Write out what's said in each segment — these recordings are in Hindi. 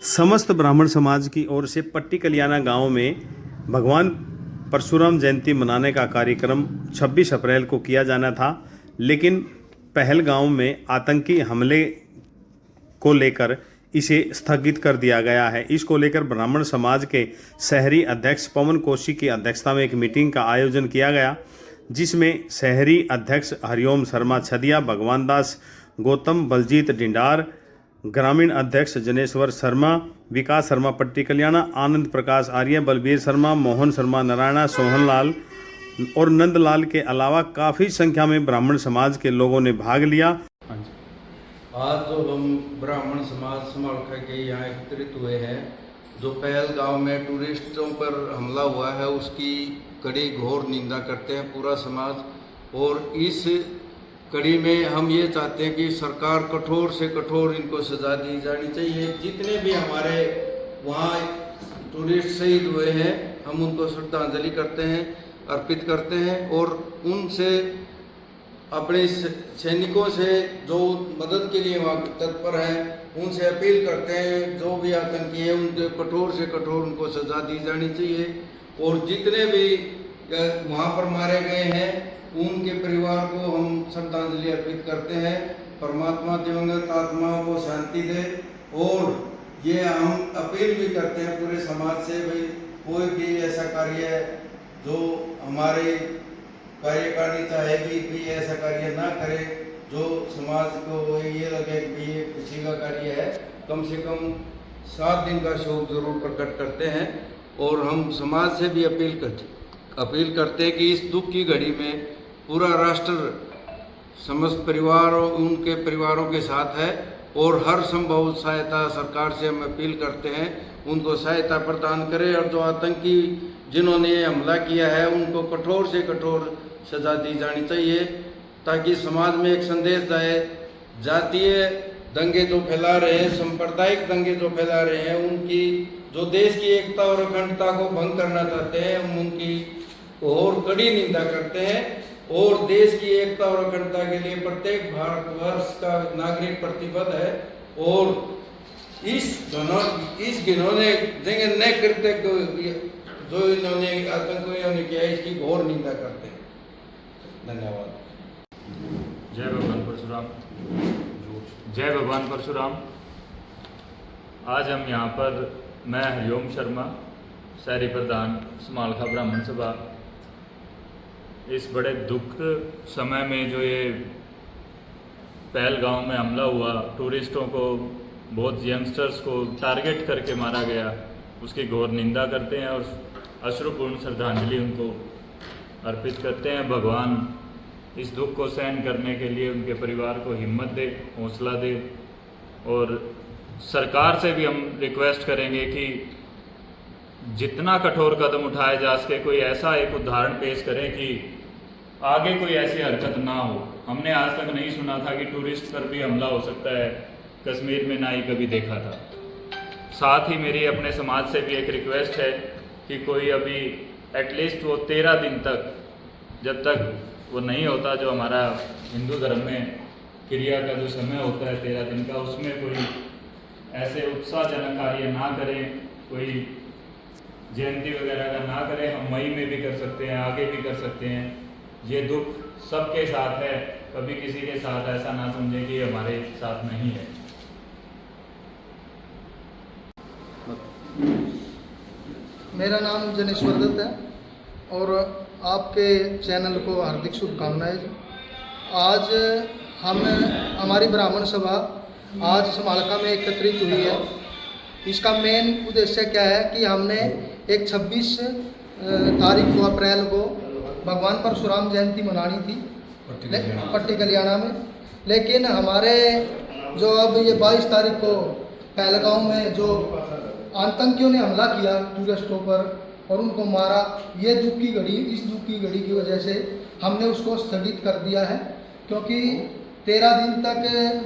समस्त ब्राह्मण समाज की ओर से पट्टी कलियाना गांव में भगवान परशुराम जयंती मनाने का कार्यक्रम 26 अप्रैल को किया जाना था, लेकिन पहलगांव में आतंकी हमले को लेकर इसे स्थगित कर दिया गया है। इसको लेकर ब्राह्मण समाज के शहरी अध्यक्ष पवन कोशी की अध्यक्षता में एक मीटिंग का आयोजन किया गया, जिसमें शहरी अध्यक्ष हरिओम शर्मा छदिया, भगवान दास गौतम, बलजीत डिंडार, ग्रामीण अध्यक्ष जनेश्वर शर्मा, विकास शर्मा पट्टी कल्याणा, आनंद प्रकाश आर्य, बलबीर शर्मा, मोहन शर्मा नारायणा, सोहनलाल और नंदलाल के अलावा काफ़ी संख्या में ब्राह्मण समाज के लोगों ने भाग लिया। आज जो हम ब्राह्मण समाज समालखा के यहाँ एकत्रित हुए हैं, जो पहलगांव में टूरिस्टों पर हमला हुआ है, उसकी कड़ी घोर निंदा करते हैं पूरा समाज। और इस कड़ी में हम ये चाहते हैं कि सरकार कठोर से कठोर इनको सजा दी जानी चाहिए। जितने भी हमारे वहाँ टूरिस्ट शहीद हुए हैं, हम उनको श्रद्धांजलि करते हैं, अर्पित करते हैं और उनसे अपने सैनिकों से जो मदद के लिए वहाँ तत्पर हैं, उनसे अपील करते हैं जो भी आतंकी हैं उनके कठोर से कठोर उनको सजा दी जानी चाहिए। और जितने भी वहाँ पर मारे गए हैं उनके परिवार को हम श्रद्धांजलि अर्पित करते हैं। परमात्मा दिवंगत आत्माओं को शांति दे। और ये हम अपील भी करते हैं पूरे समाज से, भाई कोई भी ऐसा कार्य है जो हमारे कार्यकारिणी चाहेगी भी ऐसा कार्य ना करे, जो समाज को ये लगे कि ये खुशी का कार्य है, कम से कम 7 दिन का शोक जरूर प्रकट करते हैं। और हम समाज से भी अपील करते हैं कि इस दुख की घड़ी में पूरा राष्ट्र समस्त परिवार और उनके परिवारों के साथ है और हर संभव सहायता सरकार से हम अपील करते हैं उनको सहायता प्रदान करें। और जो आतंकी जिन्होंने हमला किया है उनको कठोर से कठोर सजा दी जानी चाहिए, ताकि समाज में एक संदेश जाए। जातीय दंगे जो फैला रहे हैं, सांप्रदायिक दंगे जो फैला रहे हैं, उनकी जो देश की एकता और अखंडता को भंग करना चाहते हैं, हम उनकी और कड़ी निंदा करते हैं। और देश की एकता और अखंडता के लिए प्रत्येक भारतवर्ष का नागरिक प्रतिबद्ध है। और इस घिनौने जघन्य कृत्य को जो इन्होंने आतंकियों ने किया, इसकी घोर निंदा करते हैं। धन्यवाद। जय भगवान परशुराम। जय भगवान परशुराम। आज हम यहाँ पर मैं हरिओम शर्मा, शहरी प्रधान समालखा ब्राह्मण सभा, इस बड़े दुख समय में जो ये पहलगांव में हमला हुआ, टूरिस्टों को, बहुत यंगस्टर्स को टारगेट करके मारा गया, उसकी घोर निंदा करते हैं और अश्रुपूर्ण श्रद्धांजलि उनको अर्पित करते हैं। भगवान इस दुख को सहन करने के लिए उनके परिवार को हिम्मत दे, हौसला दे। और सरकार से भी हम रिक्वेस्ट करेंगे कि जितना कठोर कदम उठाए जा सके, कोई ऐसा एक उदाहरण पेश करें कि आगे कोई ऐसी हरकत ना हो। हमने आज तक नहीं सुना था कि टूरिस्ट पर भी हमला हो सकता है, कश्मीर में ना ही कभी देखा था। साथ ही मेरी अपने समाज से भी एक रिक्वेस्ट है कि कोई अभी एटलीस्ट वो 13 दिन तक, जब तक वो नहीं होता जो हमारा हिंदू धर्म में क्रिया का जो समय होता है 13 दिन का, उसमें कोई ऐसे उत्साहजनक कार्य ना करें, कोई जयंती वगैरह का ना करें। हम मई में भी कर सकते हैं, आगे भी कर सकते हैं। ये दुख सबके साथ है, कभी किसी के साथ ऐसा ना समझें कि हमारे साथ नहीं है। मेरा नाम जनेश्वर दत्त है और आपके चैनल को हार्दिक शुभकामनाएं। आज हमारी ब्राह्मण सभा आज समालखा में एकत्रित हुई है। इसका मेन उद्देश्य क्या है कि हमने एक 26 तारीख को अप्रैल को भगवान परशुराम जयंती मनानी थी पट्टी कल्याणा में, लेकिन हमारे जो अब ये 22 तारीख को पहलगांव में जो आतंकियों ने हमला किया टूरिस्टों पर और उनको मारा, ये दुख की घड़ी, इस दुख की घड़ी की वजह से हमने उसको स्थगित कर दिया है। क्योंकि 13 दिन तक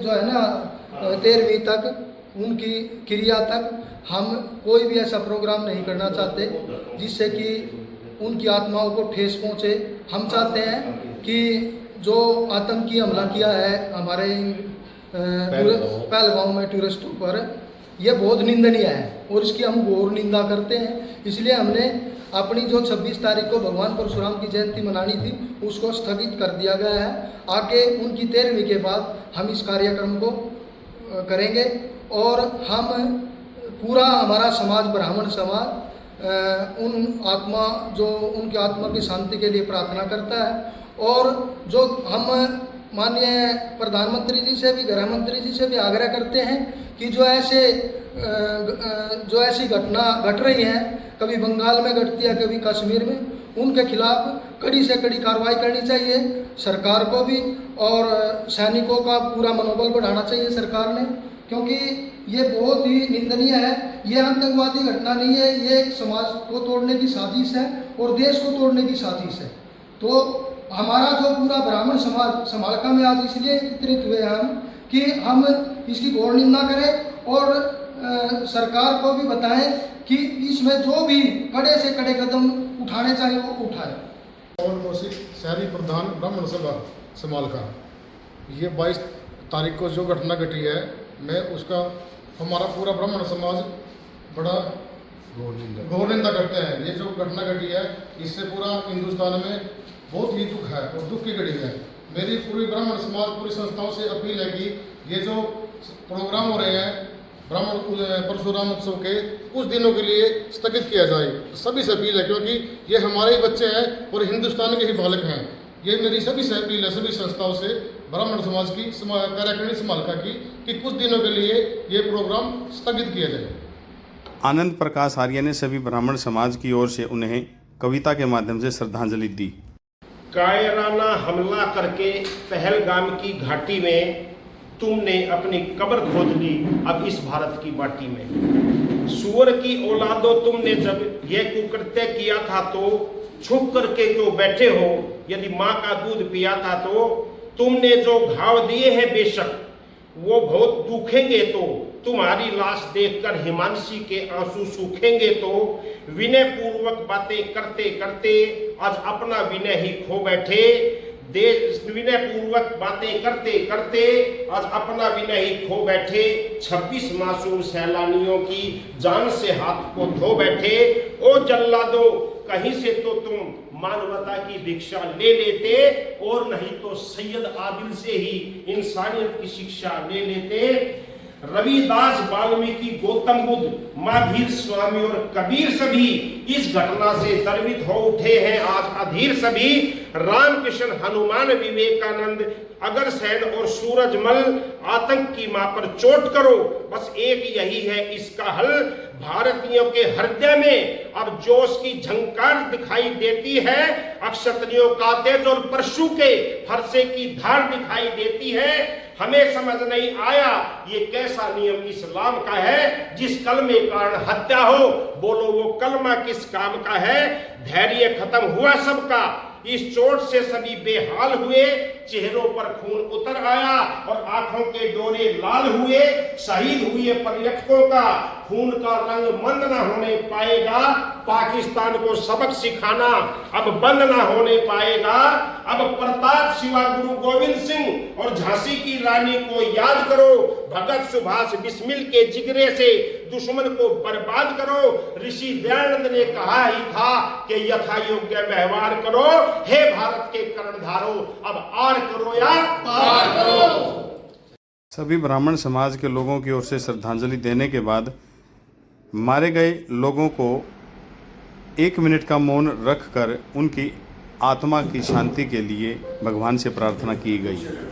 जो है ना, 13वीं तक उनकी क्रिया तक हम कोई भी ऐसा प्रोग्राम नहीं करना चाहते जिससे कि उनकी आत्माओं को ठेस पहुँचे। हम चाहते हैं कि जो आतंकी हमला किया है हमारे पहलगांव में टूरिस्टों पर, ये बहुत निंदनीय है और इसकी हम घोर निंदा करते हैं। इसलिए हमने अपनी जो 26 तारीख को भगवान परशुराम की जयंती मनानी थी उसको स्थगित कर दिया गया है। आगे उनकी 13वीं के बाद हम इस कार्यक्रम को करेंगे और हम पूरा हमारा समाज, ब्राह्मण समाज उन आत्मा जो उनकी आत्मा की शांति के लिए प्रार्थना करता है। और जो हम माननीय प्रधानमंत्री जी से भी, गृह मंत्री जी से भी आग्रह करते हैं कि जो ऐसी घटना घट रही हैं, कभी बंगाल में घटती है, कभी कश्मीर में, उनके खिलाफ कड़ी से कड़ी कार्रवाई करनी चाहिए सरकार को भी, और सैनिकों का पूरा मनोबल बढ़ाना चाहिए सरकार ने, क्योंकि ये बहुत ही निंदनीय है। ये आतंकवादी घटना नहीं है, ये एक समाज को तोड़ने की साजिश है और देश को तोड़ने की साजिश है। तो हमारा जो पूरा ब्राह्मण समाज समालखा में आज इसलिए एकत्रित हुए हम कि हम इसकी घोर निंदा करें और सरकार को भी बताएं कि इसमें जो भी कड़े से कड़े कदम उठाने चाहिए वो उठाए। और कौशिक, शहरी प्रधान, ब्राह्मण सभा समालखा। ये 22 तारीख को जो घटना घटी है, मैं उसका हमारा पूरा ब्राह्मण समाज बड़ा घोर निंदा करते हैं। ये जो घटना घटी है इससे पूरा हिंदुस्तान में बहुत ही दुख है और दुख की घड़ी है। मेरी पूरी ब्राह्मण समाज, पूरी संस्थाओं से अपील है कि ये जो प्रोग्राम हो रहे हैं ब्राह्मण परशुराम उत्सव के, कुछ दिनों के लिए स्थगित किया जाए। सभी से अपील है, क्योंकि ये हमारे ही बच्चे हैं और हिंदुस्तान के ही बालक हैं। ये मेरी सभी से अपील है, सभी संस्थाओं से, ब्राह्मण समाज की, कार्यकारिणी समालखा की, कि कुछ दिनों के लिए ये प्रोग्राम स्थगित किया जाए। आनंद प्रकाश आर्य ने सभी ब्राह्मण समाज की ओर से उन्हें कविता के माध्यम से श्रद्धांजलि दी। कायराना हमला करके पहलगाम की घाटी में तुमने अपनी कब्र खोद ली अब इस भारत की माटी में। सूअर की औलादो, तुमने जब यह कुकृत्य किया था तो छुप करके क्यों बैठे हो? यदि माँ का दूध पिया था तो तुमने जो घाव दिए हैं बेशक वो बहुत दुखेंगे, तो तुम्हारी लाश देखकर हिमांशी के आंसू सूखेंगे। तो विनय पूर्वक बातें करते करते आज अपना विनय ही खो बैठे। देश विनय पूर्वक बातें करते करते आज अपना विनय ही खो बैठे। 26 मासूम सैलानियों की जान से हाथ को धो बैठे। ओ जल्लादो, कहीं से तो तुम मानवता की भिक्षा ले लेते, और नहीं तो सैयद आदिल से ही इंसानियत की शिक्षा ले लेते। रविदास, वाल्मीकि, गौतम बुद्ध, महावीर स्वामी और कबीर सभी इस घटना से द्रवित हो उठे हैं आज अधीर सभी। रामकृष्ण, हनुमान, विवेकानंद, अग्रसेन और सूरजमल, आतंक की मां पर चोट करो, बस एक यही है इसका हल। भारतीयों के हृदय में अब जोश की झंकार दिखाई देती है। अक्षत्रियों का तेज और परशु के फरसे की धार दिखाई देती है। हमें समझ नहीं आया ये कैसा नियम इस्लाम का है, जिस कलमे कारण हत्या हो, बोलो वो कलमा किस काम का है। धैर्य खत्म हुआ सबका, इस चोट से सभी बेहाल हुए। चेहरों पर खून उतर आया और आंखों के डोरे लाल हुए। शहीद हुए पर्यटकों का खून का रंग मंद न होने पाएगा। पाकिस्तान को सबक सिखाना अब बंद न होने पाएगा। अब प्रताप, शिवा, गुरु गोविंद सिंह और झांसी की रानी को याद करो। भगत, सुभाष, बिस्मिल के जिगरे से दुश्मन को बर्बाद करो। ऋषि दयानंद ने कहा ही था कि यथा योग्य व्यवहार करो। हे भारत के कर्णधारो, अब आर करो या पार करो। सभी ब्राह्मण समाज के लोगों की ओर से श्रद्धांजलि देने के बाद मारे गए लोगों को 1 मिनट का मौन रखकर उनकी आत्मा की शांति के लिए भगवान से प्रार्थना की गई।